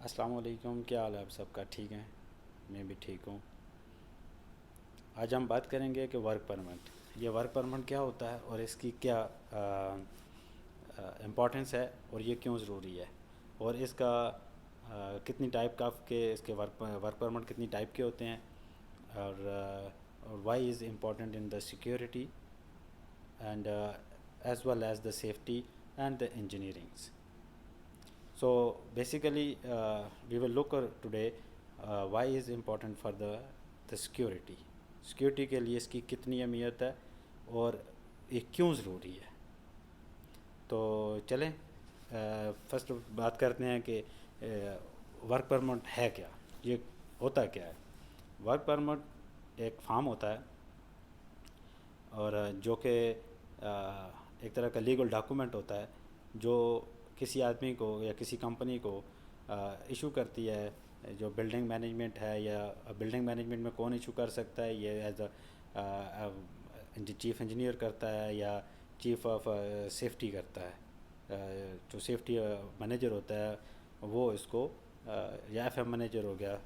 السلام علیکم، کیا حال ہے آپ سب کا؟ ٹھیک ہیں؟ میں بھی ٹھیک ہوں۔ آج ہم بات کریں گے کہ ورک پرمٹ، یہ ورک پرمٹ کیا ہوتا ہے اور اس کی کیا امپورٹنس ہے اور یہ کیوں ضروری ہے، اور اس کا کتنی ٹائپ کا کے اس کے ورک پرمٹ کتنی ٹائپ کے ہوتے ہیں، اور why is important in the security and as well as the safety and the engineerings. So basically, we will look today why is important for the security. Security کے لیے اس کی کتنی اہمیت ہے اور یہ کیوں ضروری ہے. تو چلیں فرسٹ بات کرتے ہیں کہ ورک پرمٹ ہے کیا، یہ ہوتا کیا ہے. ورک پرمٹ ایک فارم ہوتا ہے اور جو کہ ایک طرح کا لیگل ڈاکومنٹ ہوتا ہے جو کسی آدمی کو یا کسی کمپنی کو ایشو کرتی ہے. جو بلڈنگ مینجمنٹ ہے، یا بلڈنگ مینجمنٹ میں کون ایشو کر سکتا ہے، یہ ایز اے چیف انجینئر کرتا ہے یا چیف آف سیفٹی کرتا ہے. جو سیفٹی مینیجر ہوتا ہے وہ اس کو، یا ایف ایم مینیجر ہو گیا،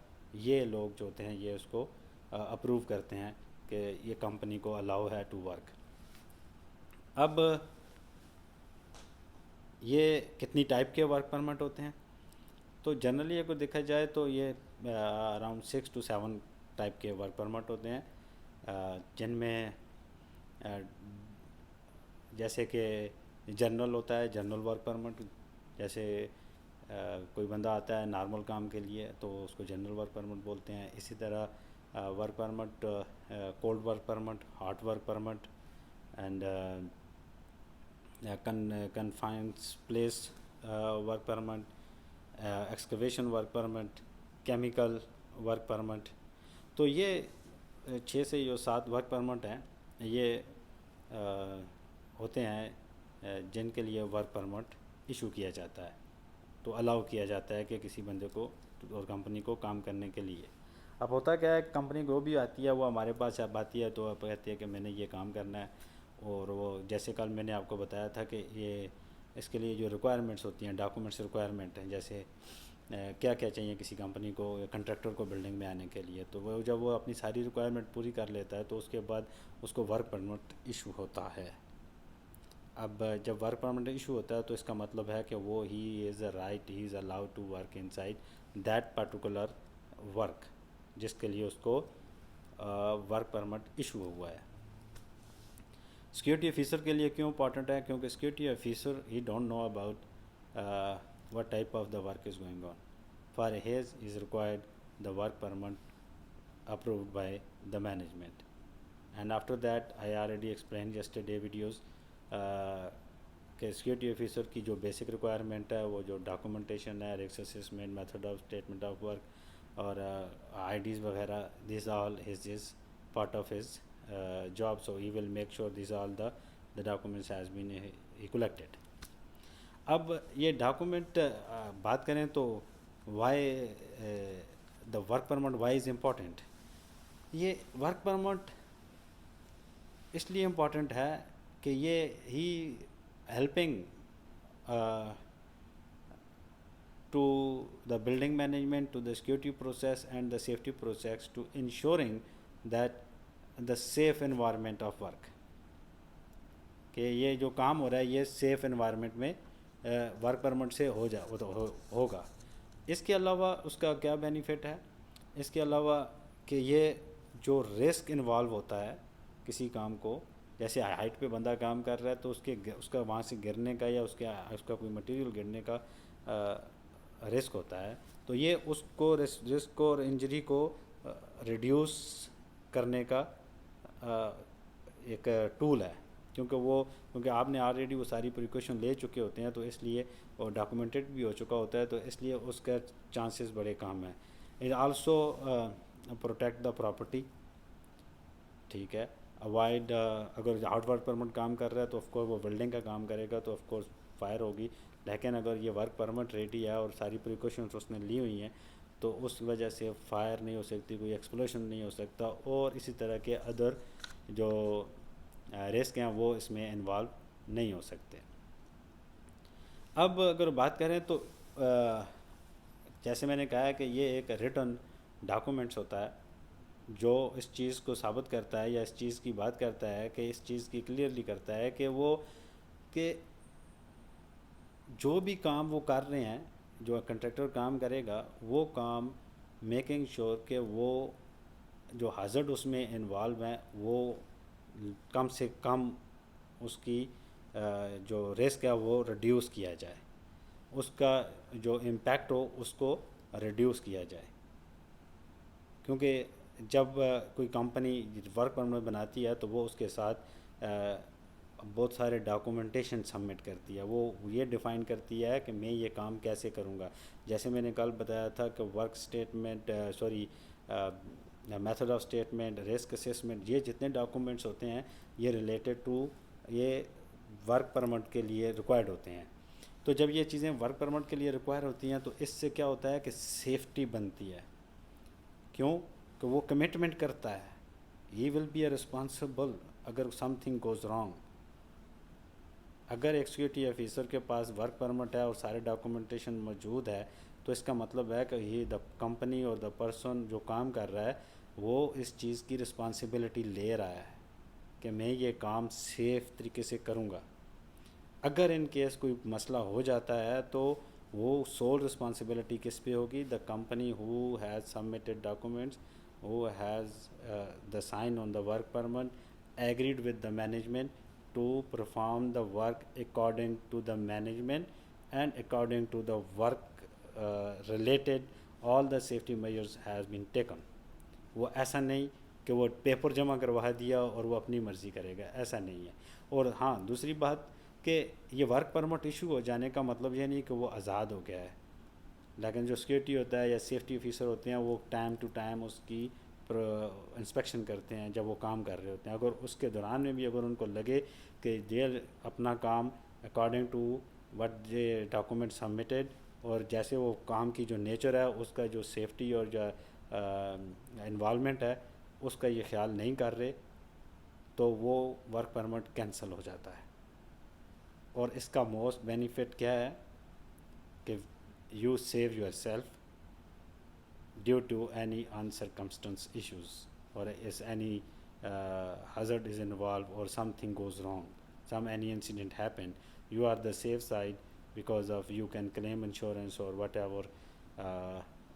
یہ لوگ جو ہوتے ہیں یہ اس کو اپروو کرتے ہیں کہ یہ کمپنی کو الاؤ ہے ٹو ورک. اب یہ کتنی ٹائپ کے ورک پرمٹ ہوتے ہیں؟ تو جنرلی اگر دیکھا جائے تو یہ اراؤنڈ 6 to 7 ٹائپ کے ورک پرمٹ ہوتے ہیں، جن میں جیسے کہ جنرل ہوتا ہے، جنرل ورک پرمٹ. جیسے کوئی بندہ آتا ہے نارمل کام کے لیے تو اس کو جنرل ورک پرمٹ بولتے ہیں. اسی طرح work permit, cold work permit, hot work permit, and confined پلیس work permit, excavation work permit, chemical work permit. تو یہ 6 سے جو 7 ورک پرمٹ ہیں یہ ہوتے ہیں جن کے لیے ورک پرمٹ ایشو کیا جاتا ہے، تو الاؤ کیا جاتا ہے کہ کسی بندے کو اور کمپنی کو کام کرنے کے لیے. اب ہوتا کیا ہے، کمپنی کو بھی آتی ہے، وہ ہمارے پاس اب آتی ہے تو آپ کہتے ہیں کہ میں نے یہ کام کرنا ہے. اور وہ جیسے کل میں نے آپ کو بتایا تھا کہ یہ اس کے لیے جو ریکوائرمنٹس ہوتی ہیں، ڈاکومنٹس ریکوائرمنٹ ہیں، جیسے کیا کیا چاہیے کسی کمپنی کو یا کنٹریکٹر کو بلڈنگ میں آنے کے لیے. تو وہ جب وہ اپنی ساری ریکوائرمنٹ پوری کر لیتا ہے تو اس کے بعد اس کو ورک پرمٹ ایشو ہوتا ہے. اب جب ورک پرمٹ ایشو ہوتا ہے تو اس کا مطلب ہے کہ وہ ہی is allowed to work inside that particular work, جس کے لیے اس کو ورک پرمٹ ایشو ہوا ہے. سیکیورٹی آفیسر کے لیے کیوں امپورٹنٹ ہے؟ کیونکہ security officer he don't know about what type of the work is going on. For his is required the work permit approved by the management. And after that I already explained yesterday videos کہ security officer کی جو basic requirement ہے، وہ جو documentation ہے، risk assessment, method of statement of work اور آئی days وغیرہ، these all is part of his job. So he will make sure these all the documents has been he collected. اب یہ document بات کریں تو why the work permit why is important. یہ work permit اس لیے important ہے کہ یہ ہی helping to the building management, to the security process and the safety process, to ensuring that the safe environment of work, کہ یہ جو کام ہو رہا ہے یہ سیف انوائرمنٹ میں ورک پرمٹ سے ہوگا. اس کے علاوہ اس کا کیا بینیفٹ ہے؟ اس کے علاوہ کہ یہ جو رسک انوالو ہوتا ہے کسی کام کو، جیسے ہائٹ پہ بندہ کام کر رہا ہے تو اس کا وہاں سے گرنے کا یا اس کا کوئی مٹیریل گرنے کا رسک ہوتا ہے، تو یہ اس کو رسک اور انجری کو ریڈیوس کرنے کا ایک ٹول ہے. کیونکہ آپ نے آلریڈی وہ ساری پریکاشن لے چکے ہوتے ہیں، تو اس لیے وہ ڈاکومنٹڈ بھی ہو چکا ہوتا ہے، تو اس لیے اس کا چانسز بڑے کم ہیں. It also protect the property. ٹھیک ہے، اوائڈ اگر ہارڈ ورک پرمٹ کام کر رہا ہے تو آف کورس وہ بلڈنگ کا کام کرے گا تو آف کورس فائر ہوگی. لیکن اگر یہ ورک پرمٹ ریڈی ہے اور ساری پریکاشنس اس نے لی ہوئی ہیں تو اس وجہ سے فائر نہیں ہو سکتی، کوئی ایکسپلوشن نہیں ہو سکتا، اور اسی طرح کے ادر جو رسک ہیں وہ اس میں انوالو نہیں ہو سکتے. اب اگر بات کریں تو جیسے میں نے کہا ہے کہ یہ ایک ریٹن ڈاکومنٹس ہوتا ہے جو اس چیز کو ثابت کرتا ہے یا اس چیز کی بات کرتا ہے کہ اس چیز کی کلیئرلی کرتا ہے کہ جو بھی کام وہ کر رہے ہیں، جو کنٹریکٹر کام کرے گا وہ کام میکنگ شور کہ وہ جو ہازارڈ اس میں انوالو ہیں وہ کم سے کم اس کی جو رسک ہے وہ ریڈیوس کیا جائے، اس کا جو امپیکٹ ہو اس کو ریڈیوس کیا جائے. کیونکہ جب کوئی کمپنی ورک پرمٹ بناتی ہے تو وہ اس کے ساتھ بہت سارے ڈاکومنٹیشن سبمٹ کرتی ہے. وہ یہ ڈیفائن کرتی ہے کہ میں یہ کام کیسے کروں گا. جیسے میں نے کل بتایا تھا کہ work statement method of statement, risk assessment, یہ جتنے ڈاکومنٹس ہوتے ہیں یہ ریلیٹڈ ٹو یہ ورک پرمٹ کے لیے ریکوائرڈ ہوتے ہیں. تو جب یہ چیزیں ورک پرمٹ کے لیے ریکوائر ہوتی ہیں تو اس سے کیا ہوتا ہے کہ سیفٹی بنتی ہے. کیوں کہ وہ کمٹمنٹ کرتا ہے، ہی ول بی اے رسپانسبل اگر سم تھنگ گوز رانگ. اگر ایک سیکورٹی آفیسر کے پاس ورک پرمٹ ہے اور سارے ڈاکومنٹیشن موجود ہے تو اس کا مطلب ہے کہ یہ دا کمپنی اور دا پرسن جو کام کر رہا ہے وہ اس چیز کی رسپانسبلٹی لے رہا ہے کہ میں یہ کام سیف طریقے سے کروں گا. اگر ان کیس کوئی مسئلہ ہو جاتا ہے تو وہ سول رسپانسبلٹی کس پہ ہوگی؟ The company who has submitted documents, who has the sign on the work permit, agreed with the management to perform the work according to the management and according to the work related all the safety measures has been taken. وہ ایسا نہیں کہ وہ paper جمع کروا دیا اور وہ اپنی مرضی کرے گا، ایسا نہیں ہے. اور ہاں دوسری بات کہ یہ ورک پرمٹ ایشو ہو جانے کا مطلب یہ نہیں کہ وہ آزاد ہو گیا ہے، لیکن جو سیکورٹی ہوتا ہے یا سیفٹی آفیسر ہوتے ہیں وہ ٹائم ٹو ٹائم اس کی انسپیکشن کرتے ہیں جب وہ کام کر رہے ہوتے ہیں. اگر اس کے دوران میں بھی اگر ان کو لگے کہ دیر اپنا کام according to what they document submitted اور جیسے وہ کام کی جو نیچر ہے اس کا جو سیفٹی اور جو انوالومنٹ ہے اس کا یہ خیال نہیں کر رہے تو وہ ورک پرمٹ کینسل ہو جاتا ہے. اور اس کا موسٹ بینیفٹ کیا ہے کہ you save yourself due to any uncircumstance issues or is any hazard is involved or something goes wrong, any incident happen, you are the safe side because of you can claim insurance or whatever.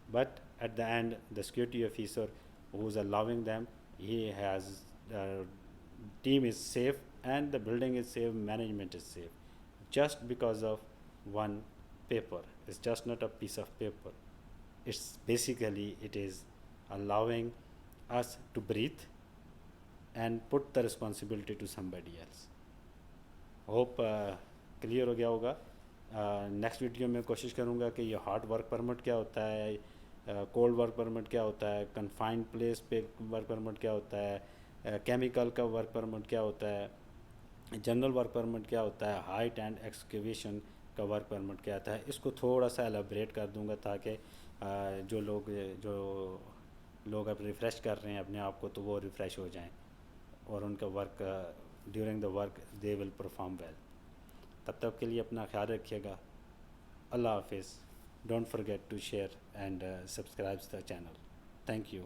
But at the end the security officer who's allowing them, he has team is safe and the building is safe, management is safe, just because of one paper. It's just not a piece of paper. It's basically it is allowing us to breathe and put the responsibility to somebody else. Hope clear ہو گیا ہوگا. Next video میں کوشش کروں گا کہ یہ hard work permit کیا ہوتا ہے، کولڈ ورک پرمٹ کیا ہوتا ہے، کنفائنڈ پلیس پہ ورک پرمٹ کیا ہوتا ہے، کیمیکل کا ورک پرمٹ کیا ہوتا ہے، جنرل ورک پرمٹ کیا ہوتا ہے، ہائٹ اینڈ ایکسکیویشن کا ورک پرمٹ کیا آتا ہے. اس کو تھوڑا سا ایلیبریٹ کر دوں گا تاکہ جو لوگ اب ریفریش کر رہے ہیں اپنے آپ کو تو وہ ریفریش ہو جائیں اور ان کا work during the work they will perform well. تب تک کے لیے اپنا خیال رکھیے گا. اللہ حافظ. Don't forget to share and subscribe the channel. Thank you.